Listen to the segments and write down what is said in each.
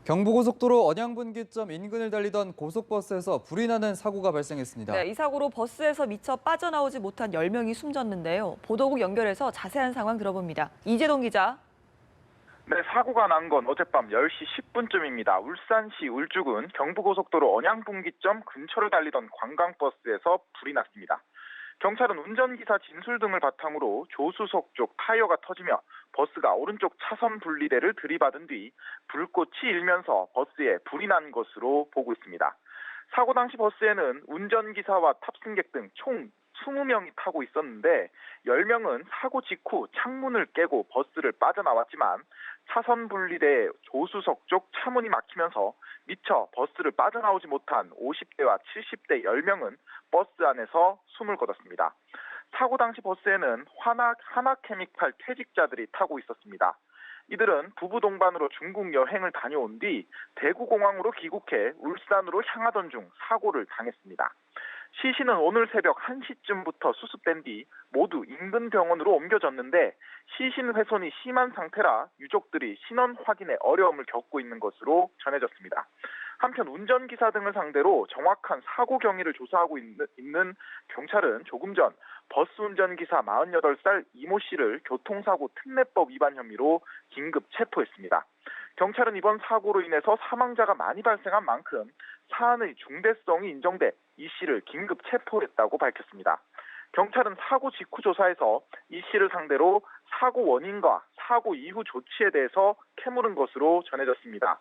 경부고속도로 언양분기점 인근을 달리던 고속버스에서 불이 나는 사고가 발생했습니다. 네, 이 사고로 버스에서 미처 빠져나오지 못한 10명이 숨졌는데요. 보도국 연결해서 자세한 상황 들어봅니다. 이재동 기자. 네, 사고가 난 건 어젯밤 10시 10분쯤입니다. 울산시 울주군 경부고속도로 언양분기점 근처를 달리던 관광버스에서 불이 났습니다. 경찰은 운전기사 진술 등을 바탕으로 조수석 쪽 타이어가 터지며 버스가 오른쪽 차선 분리대를 들이받은 뒤 불꽃이 일면서 버스에 불이 난 것으로 보고 있습니다. 사고 당시 버스에는 운전기사와 탑승객 등 총 20명이 타고 있었는데 10명은 사고 직후 창문을 깨고 버스를 빠져나왔지만 차선 분리대 조수석 쪽 차문이 막히면서 미처 버스를 빠져나오지 못한 50대와 70대 10명은 버스 안에서 숨을 거뒀습니다. 사고 당시 버스에는 하나케미칼 퇴직자들이 타고 있었습니다. 이들은 부부 동반으로 중국 여행을 다녀온 뒤 대구공항으로 귀국해 울산으로 향하던 중 사고를 당했습니다. 시신은 오늘 새벽 1시쯤부터 수습된 뒤 모두 인근 병원으로 옮겨졌는데 시신 훼손이 심한 상태라 유족들이 신원 확인에 어려움을 겪고 있는 것으로 전해졌습니다. 한편 운전기사 등을 상대로 정확한 사고 경위를 조사하고 있는 경찰은 조금 전 버스 운전기사 48살 이모 씨를 교통사고 특례법 위반 혐의로 긴급 체포했습니다. 경찰은 이번 사고로 인해서 사망자가 많이 발생한 만큼 사안의 중대성이 인정돼 이 씨를 긴급 체포했다고 밝혔습니다. 경찰은 사고 직후 조사에서 이 씨를 상대로 사고 원인과 사고 이후 조치에 대해서 캐물은 것으로 전해졌습니다.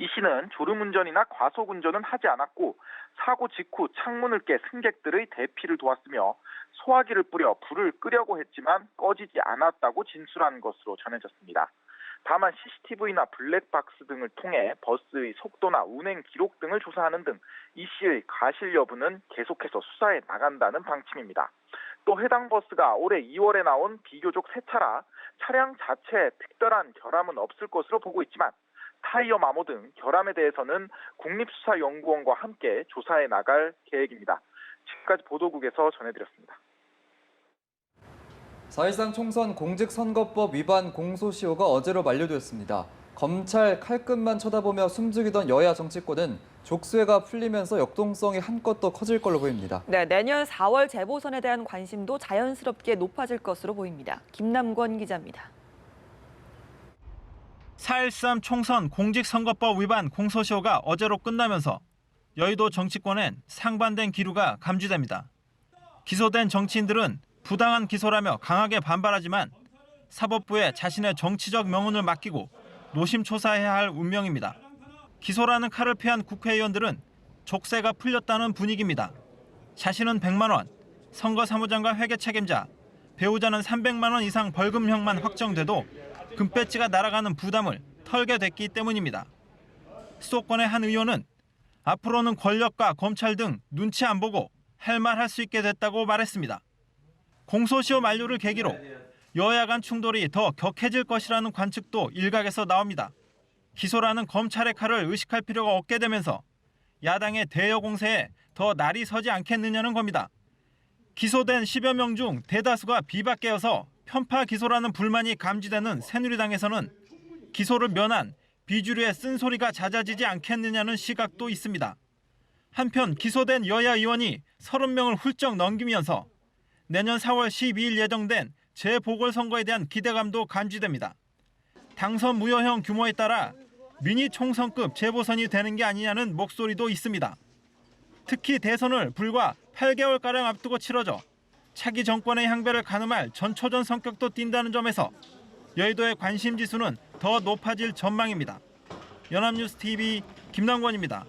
이 씨는 졸음운전이나 과속운전은 하지 않았고 사고 직후 창문을 깨 승객들의 대피를 도왔으며 소화기를 뿌려 불을 끄려고 했지만 꺼지지 않았다고 진술한 것으로 전해졌습니다. 다만 CCTV나 블랙박스 등을 통해 버스의 속도나 운행 기록 등을 조사하는 등 이 씨의 과실 여부는 계속해서 수사해 나간다는 방침입니다. 또 해당 버스가 올해 2월에 나온 비교적 새 차라 차량 자체에 특별한 결함은 없을 것으로 보고 있지만 타이어 마모 등 결함에 대해서는 국립수사연구원과 함께 조사해 나갈 계획입니다. 지금까지 보도국에서 전해드렸습니다. 4.13 총선 공직선거법 위반 공소시효가 어제로 만료되었습니다. 검찰 칼끝만 쳐다보며 숨죽이던 여야 정치권은 족쇄가 풀리면서 역동성이 한껏 더 커질 걸로 보입니다. 네, 내년 4월 재보선에 대한 관심도 자연스럽게 높아질 것으로 보입니다. 김남권 기자입니다. 4.13 총선 공직선거법 위반 공소시효가 어제로 끝나면서 여의도 정치권엔 상반된 기류가 감지됩니다. 기소된 정치인들은 부당한 기소라며 강하게 반발하지만 사법부에 자신의 정치적 명운을 맡기고 노심초사해야 할 운명입니다. 기소라는 칼을 피한 국회의원들은 족쇄가 풀렸다는 분위기입니다. 자신은 100만 원, 선거사무장과 회계 책임자, 배우자는 300만 원 이상 벌금형만 확정돼도 금배지가 날아가는 부담을 털게 됐기 때문입니다. 수도권의 한 의원은 앞으로는 권력과 검찰 등 눈치 안 보고 할 말 할 수 있게 됐다고 말했습니다. 공소시효 만료를 계기로 여야 간 충돌이 더 격해질 것이라는 관측도 일각에서 나옵니다. 기소라는 검찰의 칼을 의식할 필요가 없게 되면서 야당의 대여 공세에 더 날이 서지 않겠느냐는 겁니다. 기소된 10여 명 중 대다수가 비박계여서 편파 기소라는 불만이 감지되는 새누리당에서는 기소를 면한 비주류의 쓴소리가 잦아지지 않겠느냐는 시각도 있습니다. 한편 기소된 여야 의원이 30명을 훌쩍 넘기면서 내년 4월 12일 예정된 재보궐선거에 대한 기대감도 감지됩니다. 당선 무효형 규모에 따라 미니 총선급 재보선이 되는 게 아니냐는 목소리도 있습니다. 특히 대선을 불과 8개월가량 앞두고 치러져 차기 정권의 향배를 가늠할 전초전 성격도 띈다는 점에서 여의도의 관심 지수는 더 높아질 전망입니다. 연합뉴스 TV 김남권입니다.